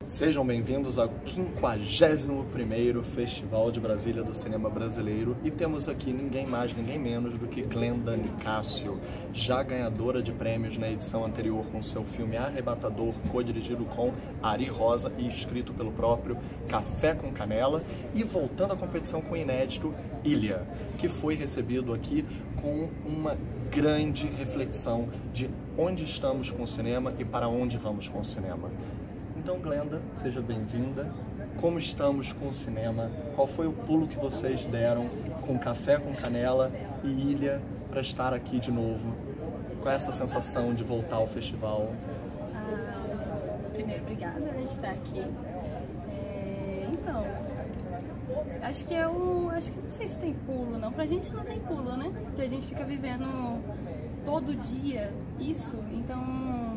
Sejam bem-vindos ao 51º Festival de Brasília do Cinema Brasileiro e temos aqui ninguém mais, ninguém menos do que Glenda Nicásio, já ganhadora de prêmios na edição anterior com seu filme Arrebatador, co-dirigido com Ari Rosa e escrito pelo próprio Café com Canela, e voltando à competição com o inédito Ilha, que foi recebido aqui com uma grande reflexão de onde estamos com o cinema e para onde vamos com o cinema. Então, Glenda, seja bem-vinda. Como estamos com o cinema? Qual foi o pulo que vocês deram com Café com Canela e Ilha para estar aqui de novo? Qual é essa sensação de voltar ao festival? Primeiro, obrigada, né, de estar aqui. Então, acho que não sei se tem pulo, não. Pra gente não tem pulo, né? Porque a gente fica vivendo todo dia isso, então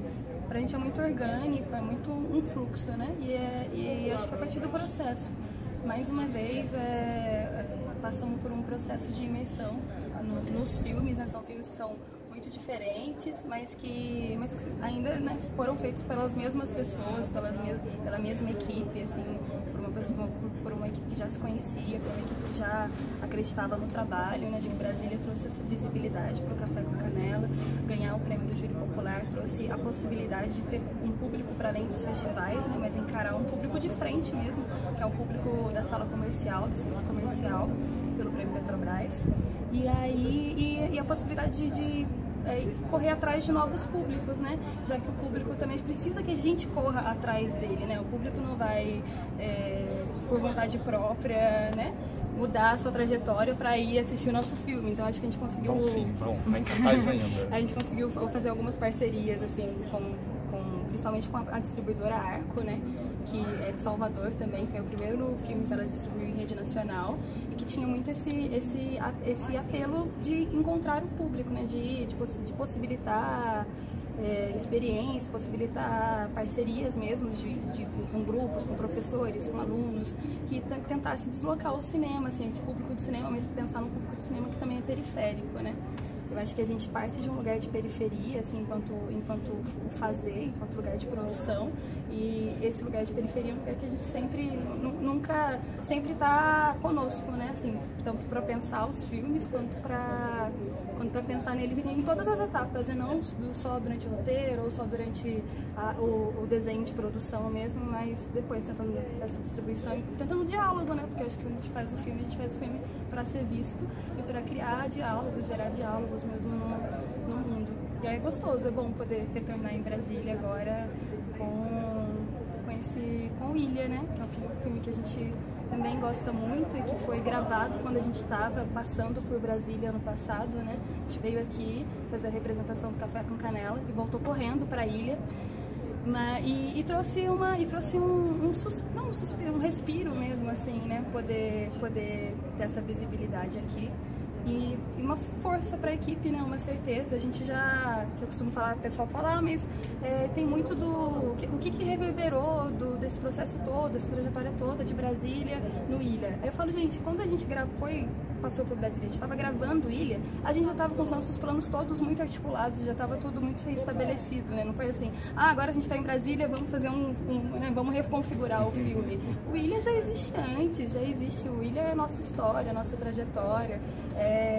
pra gente é muito orgânico, é muito um fluxo, né? E acho que é a partir do processo. Mais uma vez, passamos por um processo de imersão nos filmes, né? São filmes que são muito diferentes, mas que ainda, né, foram feitos pelas mesmas pessoas, pela mesma equipe, assim, por uma equipe que já se conhecia, por uma equipe que já acreditava no trabalho, né? Acho que Brasília trouxe essa visibilidade para o Café com Canela, ganhar o prêmio do Júri Popular trouxe a possibilidade de ter um público para além dos festivais, né? Mas encarar um público de frente mesmo, que é o público da sala comercial, do circuito comercial, pelo prêmio Petrobras, e a possibilidade de correr atrás de novos públicos, né? Já que o público também precisa que a gente corra atrás dele, né? O público não vai, por vontade própria, né, mudar a sua trajetória para ir assistir o nosso filme. Então acho que a gente conseguiu... Vão sim, vai encantar ainda. A gente conseguiu fazer algumas parcerias, assim, principalmente com a distribuidora Arco, né? Que é de Salvador também, foi o primeiro filme que ela distribuiu em rede nacional e que tinha muito esse apelo de encontrar o público, né? De possibilitar experiências, possibilitar parcerias mesmo com grupos, com professores, com alunos, que tentasse deslocar o cinema, assim, esse público de cinema, mas pensar num público de cinema que também é periférico, né? Eu acho que a gente parte de um lugar de periferia, assim, enquanto o fazer, enquanto lugar de produção, e esse lugar de periferia é um lugar que a gente sempre está conosco, né, assim, tanto para pensar os filmes quanto para pensar neles em todas as etapas, né? Não só durante o roteiro ou só durante o desenho de produção mesmo, mas depois tentando essa distribuição e tentando diálogo, né? Porque eu acho que a gente faz o filme para ser visto e para criar diálogos, gerar diálogos mesmo no mundo. E aí é gostoso, é bom poder retornar em Brasília agora com Ilha, né? Que é um filme que a gente também gosta muito e que foi gravado quando a gente estava passando por Brasília ano passado, né? A gente veio aqui fazer a representação do Café com Canela e voltou correndo para a Ilha. E trouxe um respiro mesmo, assim, né? Poder ter essa visibilidade aqui. E uma força para a equipe, né? Uma certeza. A gente já, que eu costumo falar, o pessoal fala, mas tem muito o que reverberou desse processo todo, dessa trajetória toda de Brasília no Ilha. Aí eu falo, gente, quando a gente passou por Brasília, a gente estava gravando Ilha, a gente já estava com os nossos planos todos muito articulados, já estava tudo muito restabelecido, né? Não foi assim, agora a gente está em Brasília, vamos fazer né? Vamos reconfigurar o filme. O Ilha já existe antes, já existe. O Ilha é a nossa história, a nossa trajetória,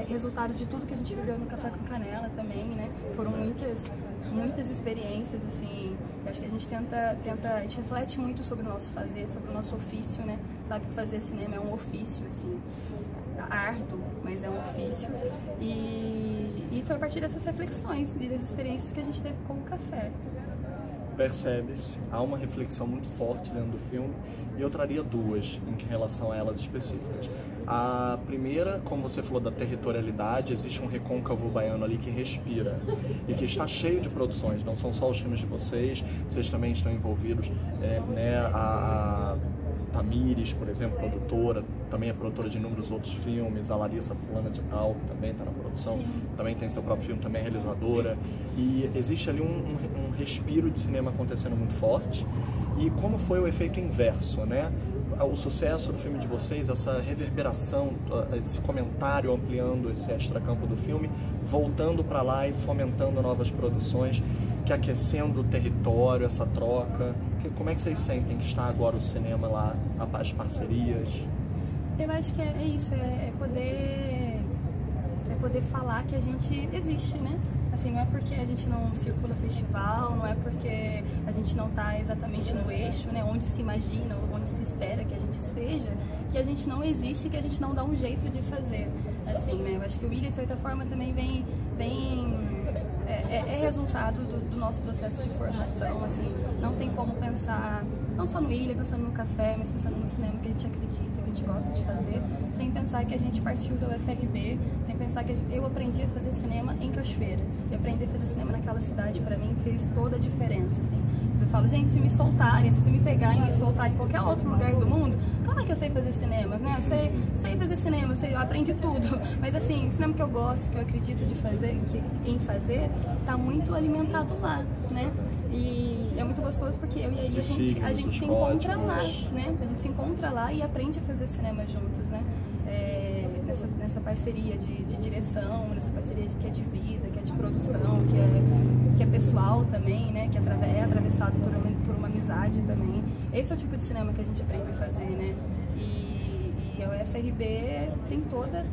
resultado de tudo que a gente viveu no Café com Canela também, né? Foram muitas experiências, assim. Eu acho que a gente a gente reflete muito sobre o nosso fazer, sobre o nosso ofício, né? Sabe que fazer cinema é um ofício, assim, árduo, mas é um ofício. E foi a partir dessas reflexões e das experiências que a gente teve com o café. Percebe-se, há uma reflexão muito forte dentro do filme, e eu traria duas em relação a elas específicas. A primeira, como você falou da territorialidade, existe um recôncavo baiano ali que respira e que está cheio de produções, não são só os filmes de vocês também estão envolvidos, né, a Tamires, por exemplo, produtora, também é produtora de inúmeros outros filmes, a Larissa Fulana de Tal também está na produção, sim, também tem seu próprio filme, também é realizadora, e existe ali um respiro de cinema acontecendo muito forte. E como foi o efeito inverso, né? o sucesso do filme de vocês, essa reverberação, esse comentário ampliando esse extracampo do filme, voltando para lá e fomentando novas produções, que aquecendo o território, essa troca? Como é que vocês sentem que está agora o cinema lá, as parcerias? Eu acho que é isso, é poder falar que a gente existe, né? Assim, não é porque a gente não circula festival, não é porque a gente não está exatamente no eixo, né, onde se imagina, onde se espera que a gente esteja, que a gente não existe, que a gente não dá um jeito de fazer, assim, né? Eu acho que o William, de certa forma, também é resultado do nosso processo de formação, assim, não tem como pensar, não só no William, pensando no café, mas pensando no cinema que a gente acredita, que a gente gosta de fazer, sem pensar que a gente partiu da UFRB, sem pensar que eu aprendi a fazer cinema em Cachoeira, e aprender a fazer cinema naquela cidade, pra mim, fez toda a diferença, assim. Eu falo, gente, se me soltarem, se me pegarem e me soltarem em qualquer outro lugar do mundo, claro que eu sei fazer cinema, né? Eu sei fazer cinema, eu aprendi tudo, mas assim, o cinema que eu gosto, que eu acredito em fazer, tá muito alimentado lá, né? E é muito gostoso porque eu e a Ari, a gente se encontra lá, né? A gente se encontra lá e aprende a fazer cinema juntos, né? Nessa parceria de direção, nessa parceria que é de vida, que é de produção, que é pessoal também, né? Que é atravessado por uma amizade também. Esse é o tipo de cinema que a gente aprende a fazer, né? E a UFRB tem toda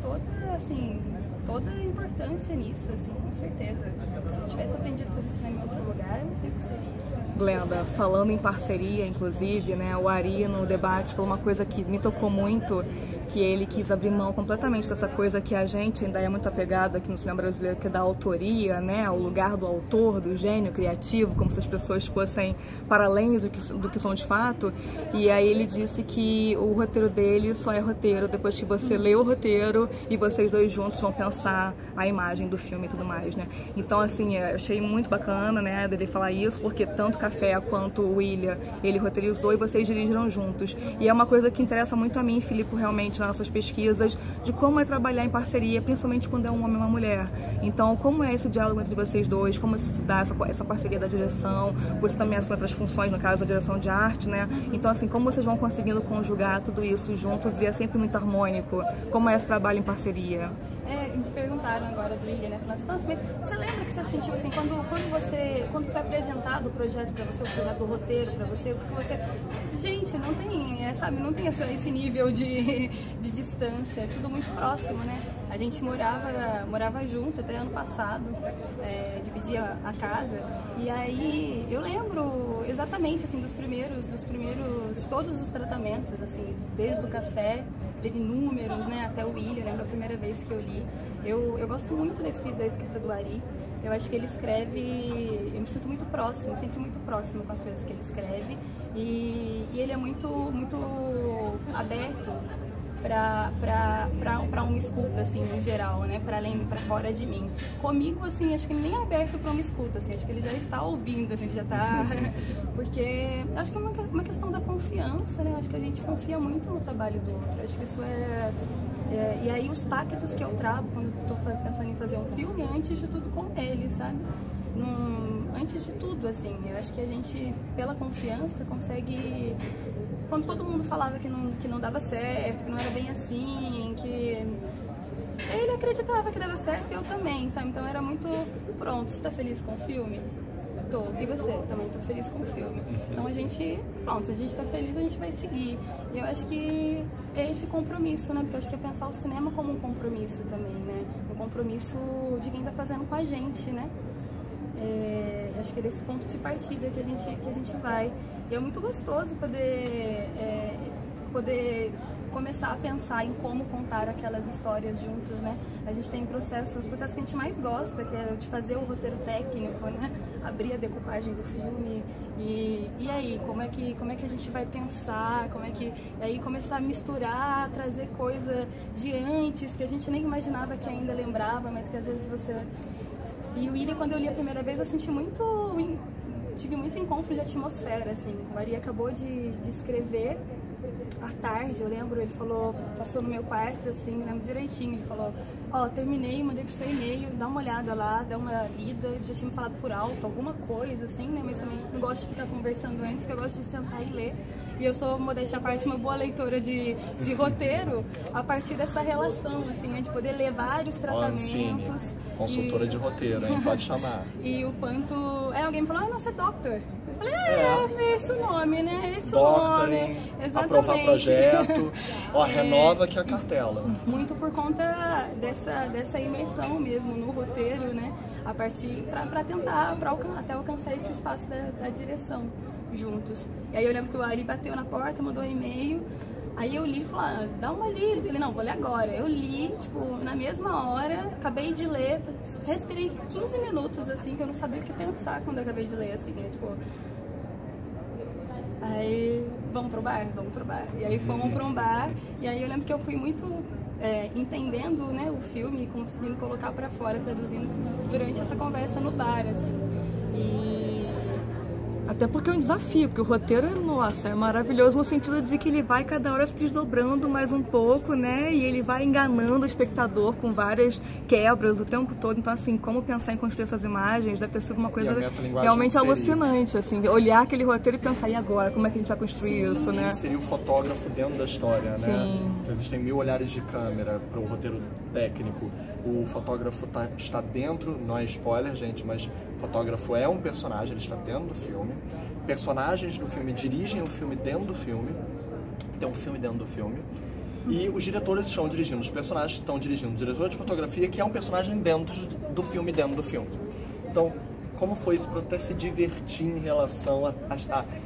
a importância nisso, assim, com certeza. Se eu tivesse aprendido a fazer cinema em outro lugar, eu não sei o que seria. Glenda, falando em parceria, inclusive, né, o Ari no debate falou uma coisa que me tocou muito, que ele quis abrir mão completamente dessa coisa que a gente ainda é muito apegado aqui no cinema brasileiro, que é da autoria, né, o lugar do autor, do gênio criativo, como se as pessoas fossem para além do que são de fato. E aí ele disse que o roteiro dele só é roteiro depois que você lê o roteiro e vocês dois juntos vão pensar a imagem do filme e tudo mais, né. Então, assim, eu achei muito bacana, né, dele falar isso, porque tanto Café quanto o William, ele roteirizou e vocês dirigiram juntos. E é uma coisa que interessa muito a mim e Filipe realmente nas nossas pesquisas, de como é trabalhar em parceria, principalmente quando é um homem e uma mulher. Então, como é esse diálogo entre vocês dois, como se dá essa parceria da direção, você também assume outras funções, no caso, a direção de arte, né? Então, assim, como vocês vão conseguindo conjugar tudo isso juntos e é sempre muito harmônico? Como é esse trabalho em parceria? Me perguntaram agora do William, né? Falaram assim, mas você lembra que você sentiu assim, quando foi apresentado o projeto pra você, o projeto do roteiro pra você, o que você... Gente, não tem, sabe, não tem esse nível de distância, é tudo muito próximo, né? A gente morava junto até ano passado, dividia a casa, e aí eu lembro exatamente, assim, dos primeiros, todos os tratamentos, assim, desde o café, teve números, né, até o William, eu lembro a primeira vez que eu li. Eu gosto muito da escrita do Ari. Eu acho que ele escreve, eu me sinto muito próxima, sempre muito próxima com as coisas que ele escreve. E ele é muito aberto para uma escuta, assim, no geral, né, para fora de mim. Comigo, assim, acho que ele nem é aberto para uma escuta, assim, acho que ele já está ouvindo, assim, ele já está... Porque acho que é uma questão da confiança, né, acho que a gente confia muito no trabalho do outro, acho que isso e aí os pactos que eu travo quando estou pensando em fazer um filme, antes de tudo com ele, sabe? Antes de tudo, assim, eu acho que a gente, pela confiança, consegue... Quando todo mundo falava que não dava certo, que não era bem assim, que ele acreditava que dava certo e eu também, sabe? Então era muito, pronto, você tá feliz com o filme? Tô. E você? Também tô feliz com o filme. Então a gente, pronto, se a gente tá feliz, a gente vai seguir. E eu acho que é esse compromisso, né? Porque eu acho que é pensar o cinema como um compromisso também, né? Um compromisso de quem tá fazendo com a gente, né? Acho que é desse ponto de partida que a gente vai. E é muito gostoso poder começar a pensar em como contar aquelas histórias juntos, né? A gente tem os processos que a gente mais gosta, que é de fazer o roteiro técnico, né? Abrir a decupagem do filme e aí, como é que a gente vai pensar, aí começar a misturar, trazer coisa de antes, que a gente nem imaginava que ainda lembrava, mas que às vezes você... E o William, quando eu li a primeira vez, eu senti tive muito encontro de atmosfera, assim. O Ari acabou de escrever à tarde, eu lembro, ele falou, passou no meu quarto, assim, me lembro direitinho, ele falou, terminei, mandei pro seu e-mail, dá uma olhada lá, dá uma lida, já tinha me falado por alto, alguma coisa, assim, né, mas também não gosto de ficar conversando antes, que eu gosto de sentar e ler. E eu sou, modéstia à parte, uma boa leitora de roteiro a partir dessa relação, assim, de poder ler vários tratamentos. Sim. Consultora de roteiro, hein? Pode chamar. E o quanto... alguém me falou, não, você é doctor. Eu falei, é esse o nome, né? Esse o nome. Exatamente. Aprovar projeto. Ó, renova aqui a cartela. Muito por conta dessa imersão mesmo no roteiro, né? A partir para tentar, até alcançar esse espaço da direção juntos. E aí eu lembro que o Ari bateu na porta, mandou um e-mail. Aí eu li e falei, dá uma lida. Eu falei, não, vou ler agora. Eu li, tipo, na mesma hora, acabei de ler, respirei 15 minutos, assim, que eu não sabia o que pensar quando eu acabei de ler, assim, né? Tipo... Aí, vamos pro bar? Vamos pro bar. E aí fomos pra um bar, e aí eu lembro que eu fui muito entendendo, né, o filme e conseguindo colocar pra fora, traduzindo durante essa conversa no bar, assim. Até porque é um desafio, porque o roteiro, nossa, é maravilhoso no sentido de que ele vai cada hora se desdobrando mais um pouco, né? E ele vai enganando o espectador com várias quebras o tempo todo. Então, assim, como pensar em construir essas imagens deve ter sido uma coisa realmente alucinante, assim. Olhar aquele roteiro e pensar, e agora? Como é que a gente vai construir isso, né? Inserir o fotógrafo dentro da história, né? Sim. Então, existem 1000 olhares de câmera para o roteiro técnico. O fotógrafo está dentro, não é spoiler, gente, mas o fotógrafo é um personagem, ele está dentro do filme. Personagens do filme dirigem o filme dentro do filme. Tem um filme dentro do filme. E os diretores estão dirigindo, os personagens estão dirigindo. O diretor de fotografia, que é um personagem dentro do filme, dentro do filme. Então, como foi isso para até se divertir em relação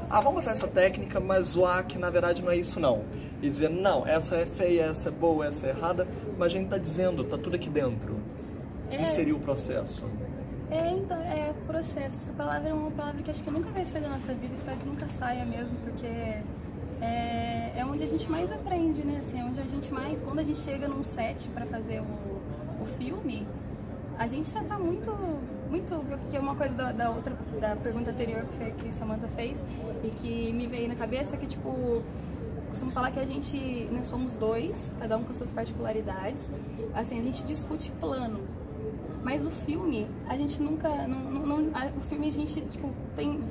vamos botar essa técnica, mas zoar que na verdade não é isso não. E dizer, não, essa é feia, essa é boa, essa é errada, mas a gente tá dizendo, tá tudo aqui dentro. Inserir o processo. Então, processo. Essa palavra é uma palavra que acho que nunca vai sair da nossa vida, espero que nunca saia mesmo, porque é onde a gente mais aprende, né? Assim, é onde a gente mais, quando a gente chega num set para fazer o filme, a gente já tá muito, que é uma coisa da pergunta anterior que a Samantha fez e que me veio na cabeça, que tipo, costumo falar que a gente, nós somos dois, cada um com suas particularidades, assim, a gente discute plano. Mas o filme, a gente nunca, o filme a gente, tipo,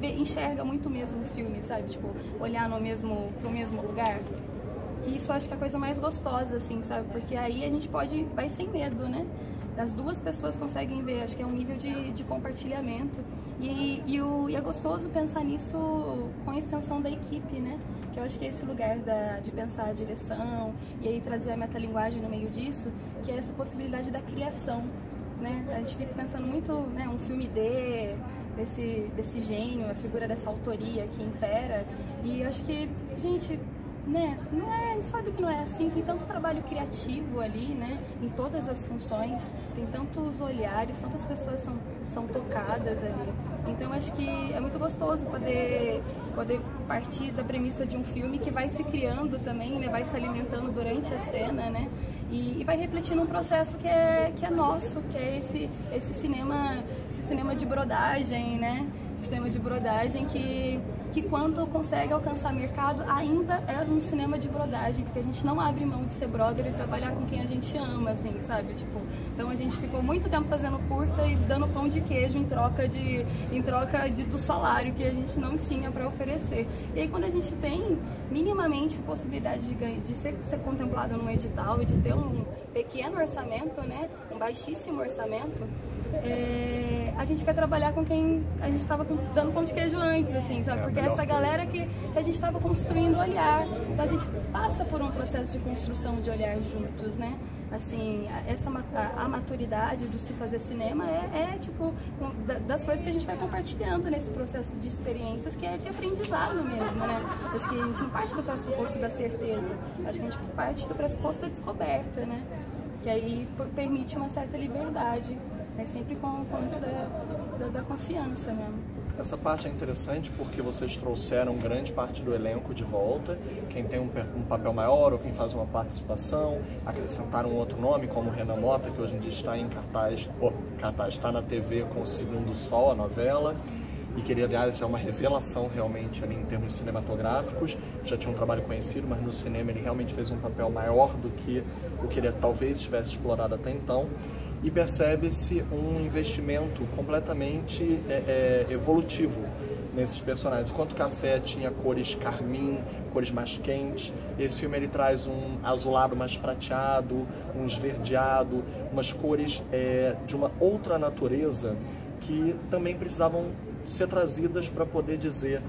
enxerga muito mesmo o filme, sabe? Tipo, olhar pro mesmo lugar. E isso eu acho que é a coisa mais gostosa, assim, sabe? Porque aí a gente vai sem medo, né? As duas pessoas conseguem ver, acho que é um nível de compartilhamento. E é gostoso pensar nisso com a extensão da equipe, né? Que eu acho que é esse lugar de pensar a direção e aí trazer a metalinguagem no meio disso, que é essa possibilidade da criação. Né? A gente fica pensando muito, né, um filme desse gênio, a figura dessa autoria que impera, e acho que, gente, né, sabe que não é assim, tem tanto trabalho criativo ali, né, em todas as funções, tem tantos olhares, tantas pessoas são tocadas ali, então acho que é muito gostoso poder partir da premissa de um filme que vai se criando também, né, vai se alimentando durante a cena, né, e vai refletindo um processo que é nosso, que é esse cinema de brodagem, né? Cinema de brodagem que quando consegue alcançar mercado ainda é um cinema de brodagem, porque a gente não abre mão de ser brother e trabalhar com quem a gente ama, assim, sabe? Tipo, então a gente ficou muito tempo fazendo curta e dando pão de queijo em troca do salário que a gente não tinha para oferecer. E aí quando a gente tem minimamente possibilidade de ser contemplado num edital e de ter um pequeno orçamento, né? Um baixíssimo orçamento, a gente quer trabalhar com quem a gente estava dando pão de queijo antes, assim, sabe? Porque é essa galera que a gente estava construindo o olhar. Então a gente passa por um processo de construção de olhar juntos, né? Assim, a maturidade do se fazer cinema tipo, das coisas que a gente vai compartilhando nesse processo de experiências, que é de aprendizado mesmo, né? Acho que a gente não parte do pressuposto da certeza, acho que a gente parte do pressuposto da descoberta, né? Que aí permite uma certa liberdade. É sempre com isso da confiança mesmo. Essa parte é interessante porque vocês trouxeram grande parte do elenco de volta, quem tem um papel maior ou quem faz uma participação, acrescentaram um outro nome como Renan Mota, que hoje em dia está em cartaz, está na TV com O Segundo Sol, a novela, e que ele, aliás, é uma revelação realmente ali em termos cinematográficos, já tinha um trabalho conhecido, mas no cinema ele realmente fez um papel maior do que o que ele talvez tivesse explorado até então. E percebe-se um investimento completamente evolutivo nesses personagens. Enquanto o Café tinha cores carmim, cores mais quentes, esse filme ele traz um azulado mais prateado, um esverdeado, umas cores de uma outra natureza que também precisavam ser trazidas para poder dizer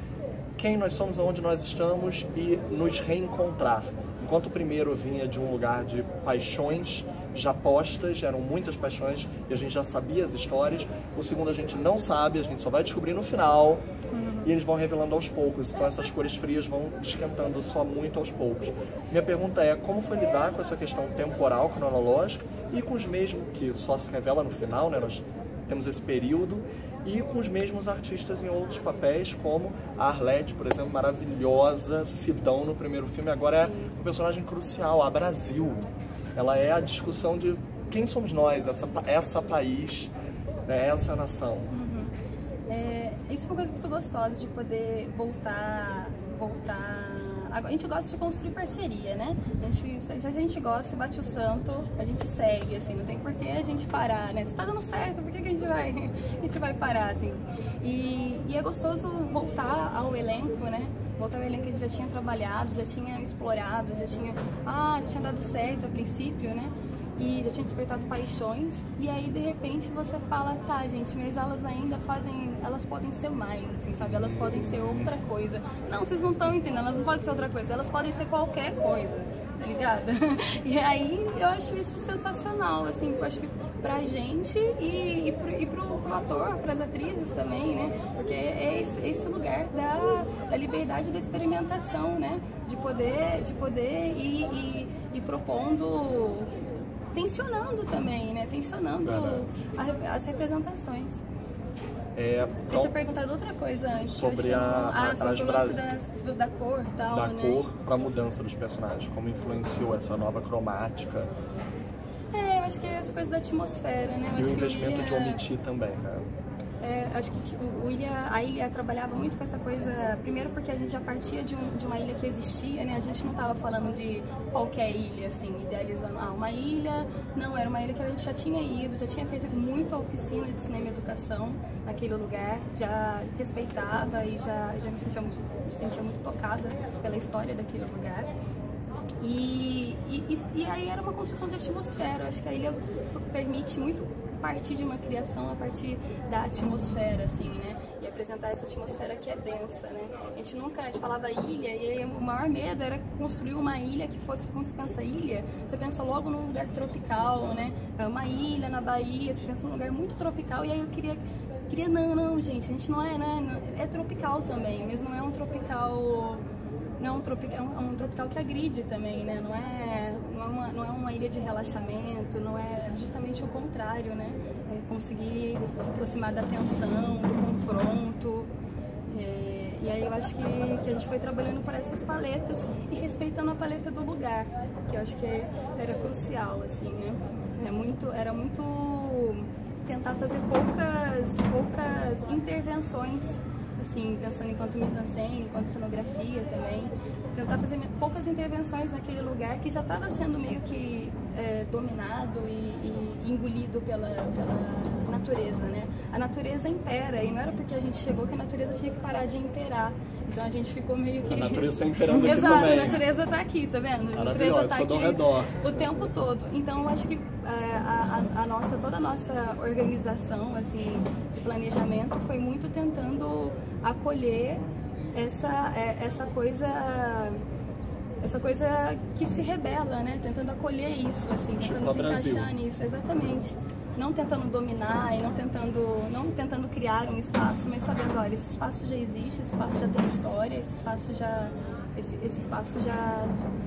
quem nós somos, aonde nós estamos e nos reencontrar. Enquanto o primeiro vinha de um lugar de paixões já postas, eram muitas paixões e a gente já sabia as histórias, o segundo a gente não sabe, a gente só vai descobrir no final e eles vão revelando aos poucos, então essas cores frias vão esquentando só muito aos poucos. Minha pergunta é, como foi lidar com essa questão temporal, cronológica e com os mesmos, que só se revela no final, né? Nós temos esse período, e com os mesmos artistas em outros papéis, como a Arlete, por exemplo, maravilhosa, Sidão no primeiro filme, agora é um personagem crucial, a Brasil. Ela é a discussão de quem somos nós, essa país, né, essa nação. Isso é uma coisa muito gostosa de poder voltar. A gente gosta de construir parceria, né? Se a gente gosta, bate o santo, a gente segue, assim, não tem por que a gente parar, né? Se tá dando certo, por que a gente vai parar, assim? E é gostoso voltar ao elenco, né? Voltar ao elenco que a gente já tinha trabalhado, já tinha explorado, já tinha dado certo a princípio, né? E já tinha despertado paixões, e aí de repente você fala, tá gente, mas elas ainda elas podem ser mais, assim, sabe? Elas podem ser outra coisa. Não, vocês não estão entendendo, elas não podem ser outra coisa, elas podem ser qualquer coisa, tá ligado? E aí eu acho isso sensacional, assim, eu acho que pra gente e pro ator, pras atrizes também, né? Porque é esse lugar da liberdade da experimentação, né? De poder ir propondo, tensionando também, né? Tensionando as representações. Você tinha perguntado outra coisa antes. Sobre sobre o lance da cor e tal, da né? cor para a mudança dos personagens. Como influenciou essa nova cromática. Eu acho que é essa coisa da atmosfera, né? E o investimento de omitir também, né? Acho que a ilha trabalhava muito com essa coisa, primeiro porque a gente já partia de uma ilha que existia, né? A gente não estava falando de qualquer ilha, assim, idealizando uma ilha, não, era uma ilha que a gente já tinha ido, já tinha feito muita oficina de cinema e educação naquele lugar, já respeitava e já me sentia muito tocada pela história daquele lugar. E aí era uma construção de atmosfera. Acho que a ilha permite muito partir de uma criação a partir da atmosfera, assim, né? E apresentar essa atmosfera que é densa, né? A gente falava ilha, e aí o maior medo era construir uma ilha que fosse, quando você pensa ilha, você pensa logo num lugar tropical, né? Uma ilha na Bahia, você pensa num lugar muito tropical, e aí eu queria não, gente, a gente não é tropical também, mas não é um tropical... É um tropical que agride também, né? Não é uma ilha de relaxamento, não é justamente o contrário, né? É conseguir se aproximar da tensão, do confronto. E aí eu acho que a gente foi trabalhando por essas paletas e respeitando a paleta do lugar, que eu acho que era crucial, assim, né? Era muito tentar fazer poucas intervenções, assim, pensando enquanto mise-en-scène, enquanto cenografia também, tentar fazer poucas intervenções naquele lugar que já estava sendo meio que dominado e engolido pela natureza, né? A natureza impera, e não era porque a gente chegou que a natureza tinha que parar de imperar. Então a gente ficou meio que... A natureza está imperando aqui Exato, também. A natureza está aqui, tá vendo? A natureza está aqui o tempo todo. Então eu acho que toda a nossa organização, assim, de planejamento foi muito tentando acolher essa coisa que se rebela, né? Tentando acolher isso, assim, tentando se encaixar nisso, exatamente. Não tentando dominar e não tentando criar um espaço, mas sabendo, olha, esse espaço já existe, esse espaço já tem história, esse espaço já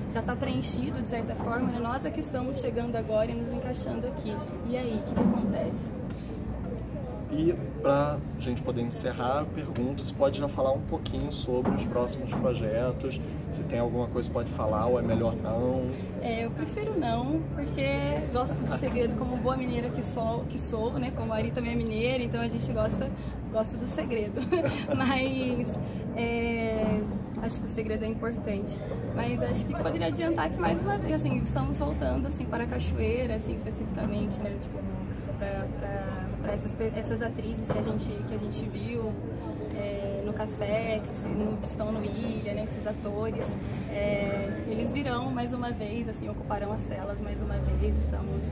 está preenchido de certa forma, né? Nós é que estamos chegando agora e nos encaixando aqui. E aí, o que acontece? E para a gente poder encerrar, pergunto, você pode já falar um pouquinho sobre os próximos projetos, se tem alguma coisa que pode falar ou é melhor não? Eu prefiro não, porque gosto do segredo como boa mineira que sou, né? Como a Ari também é mineira, então a gente gosta do segredo. Mas acho que o segredo é importante. Mas acho que poderia adiantar que mais uma vez, assim, estamos voltando assim para a Cachoeira, assim, especificamente, né? Tipo, para essas atrizes que a gente viu, no Café, que estão no Ilha, né, esses atores, eles virão mais uma vez, assim, ocuparão as telas mais uma vez,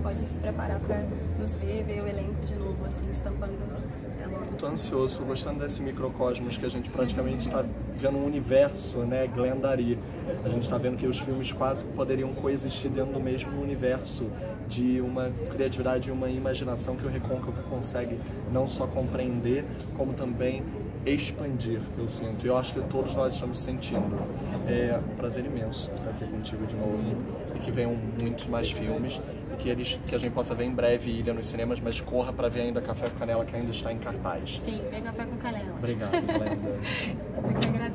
pode se preparar para nos ver o elenco de novo, assim, estampando a tela. Tô ansioso, tô gostando desse microcosmos que a gente praticamente está vendo um universo, né, Glendary. A gente está vendo que os filmes quase poderiam coexistir dentro do mesmo universo de uma criatividade e uma imaginação que o Recôncavo consegue não só compreender, como também expandir, eu sinto. E eu acho que todos nós estamos sentindo. É um prazer imenso estar aqui contigo de novo e que venham muitos mais filmes e que a gente possa ver em breve Ilha nos cinemas, mas corra para ver ainda Café com Canela, que ainda está em cartaz. Sim, vê Café com Canela. Obrigado, Glenda. Eu que agradeço.